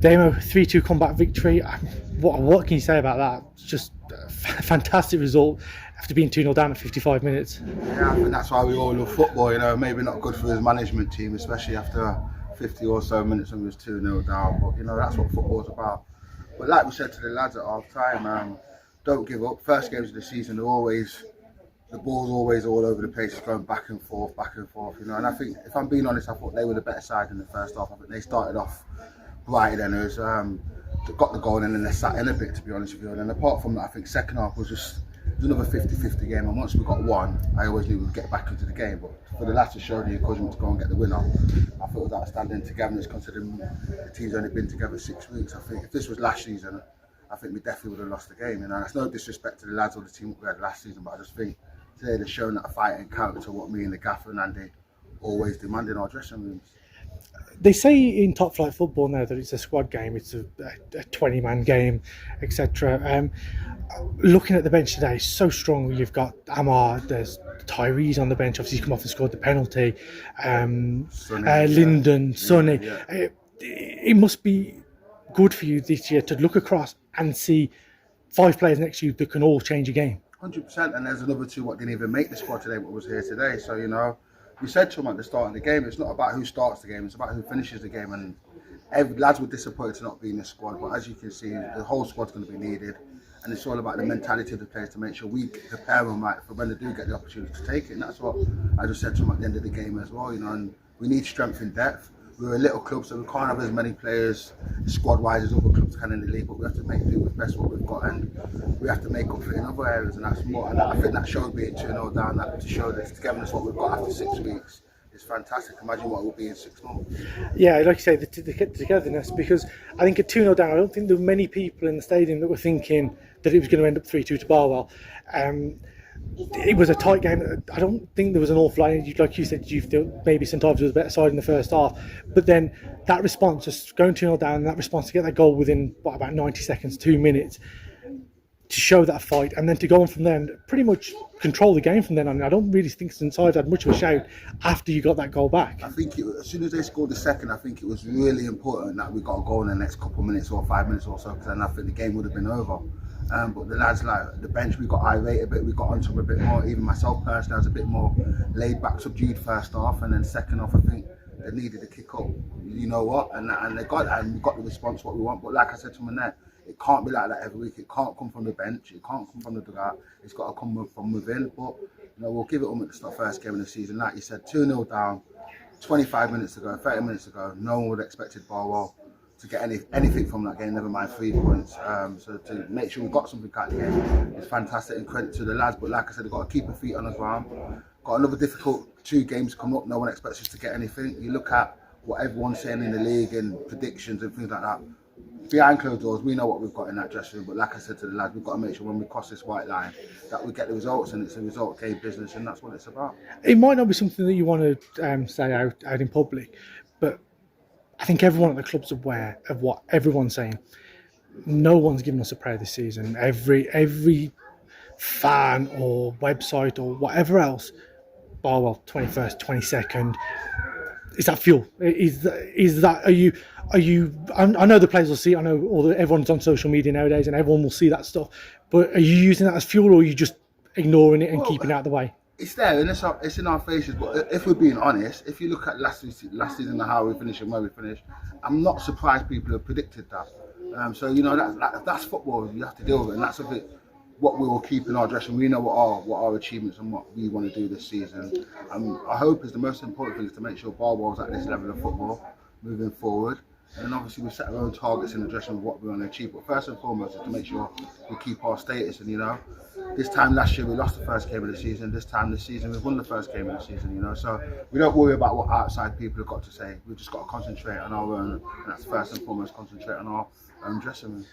Damo 3-2 comeback victory. What can you say about that? It's just a fantastic result after being 2-0 down at 55 minutes. Yeah, I think that's why we all love football. Maybe not good for his management team, especially after 50 or so minutes when we was 2-0 down. But that's what football's about. But like we said to the lads at half time, don't give up. First games of the season, the ball's always all over the place, it's going back and forth, And I think, if I'm being honest, I thought they were the better side in the first half. I think they started off brighter than us. Got the goal and then they sat in a bit, to be honest with you. And then apart from that, I think second half was just another 50-50 game. And once we got one, I always knew we'd get back into the game. But for the lads to show the encouragement to go and get the winner, I thought it was outstanding togetherness, considering the team's only been together 6 weeks. I think if this was last season, I think we definitely would have lost the game. That's no disrespect to the lads or the team we had last season, but I just think today they're showing that fighting character, what me and the gaffer and Andy always demand in our dressing rooms. They say in top flight football now that it's a squad game, it's a 20-man game, etc. Looking at the bench today, so strong. You've got Amar, there's Tyrese on the bench, obviously he's come off and scored the penalty. Lyndon, Sonny. Yeah. It must be good for you this year to look across and see 5 players next to you that can all change a game. 100%, and there's another 2 what didn't even make the squad today, but was here today. So we said to them at the start of the game, it's not about who starts the game, it's about who finishes the game. And every lads were disappointed to not be in the squad, but as you can see, the whole squad's going to be needed, and it's all about the mentality of the players to make sure we prepare them right for when they do get the opportunity to take it. And that's what I just said to them at the end of the game as well. And we need strength in depth. We're a little club, so we can't have as many players squad-wise as other clubs can in the league, but we have to make do with best what we've got, and we have to make up for it in other areas, and that's more. And I think that showed being 2-0 down, that to show that togetherness what we've got after 6 weeks is fantastic. Imagine what we'll be in 6 months. Yeah, like you say, the togetherness, because I think at 2-0 down, I don't think there were many people in the stadium that were thinking that it was going to end up 3-2 to Barwell. It was a tight game. I don't think there was an awful lot. Like you said, you feel maybe St Ives was a better side in the first half, but then that response, just going 2-0 down, and that response to get that goal within about 90 seconds, 2 minutes, to show that fight, and then to go on from there and pretty much control the game from then on. I don't really think St Ives had much of a shout after you got that goal back. I think as soon as they scored the second, I think it was really important that we got a goal in the next couple of minutes or 5 minutes or so, because then I think the game would have been over. But the lads, like the bench, we got irate a bit, we got onto them a bit more. Even myself personally, I was a bit more laid back, subdued first half, and then second half, I think they needed to kick up. You know what? And they got that, and we got the response what we want. But like I said to them in there, it can't be like that every week. It can't come from the bench. It can't come from the dugout. It's got to come from within. But we'll give it them at the start, first game of the season. Like you said, 2-0 down, 25 minutes ago, 30 minutes ago. No one would have expected Barwell to get anything from that game, never mind 3 points. So to make sure we got something out of the game is fantastic, and credit to the lads. But like I said, they've got to keep their feet on the ground. Got another difficult 2 games coming up. No one expects us to get anything. You look at what everyone's saying in the league and predictions and things like that. Behind closed doors, we know what we've got in that dressing room. But like I said to the lads, we've got to make sure when we cross this white line that we get the results, and it's a result game business, and that's what it's about. It might not be something that you want to say out in public, but I think everyone at the club's aware of what everyone's saying. No one's given us a prayer this season. Every fan or website or whatever else, Barwell 21st, 22nd. Is that fuel? Is that? Are you? I know the players will see. I know everyone's on social media nowadays, and everyone will see that stuff. But are you using that as fuel, or are you just ignoring it and keeping it out of the way? It's there, and it's in our faces. But if we're being honest, if you look at last season and how we finished and where we finished, I'm not surprised people have predicted that. So that's football. You have to deal with it, and that's what we will keep in our dressing. We know what our achievements and what we want to do this season. I hope is the most important thing is to make sure Barwell's at this level of football moving forward. And then obviously we set our own targets in the dressing room of what we want to achieve. But first and foremost is to make sure we keep our status. And this time last year we lost the first game of the season. This time this season we've won the first game of the season. So we don't worry about what outside people have got to say. We've just got to concentrate on our own, and that's first and foremost, concentrate on our own dressing room.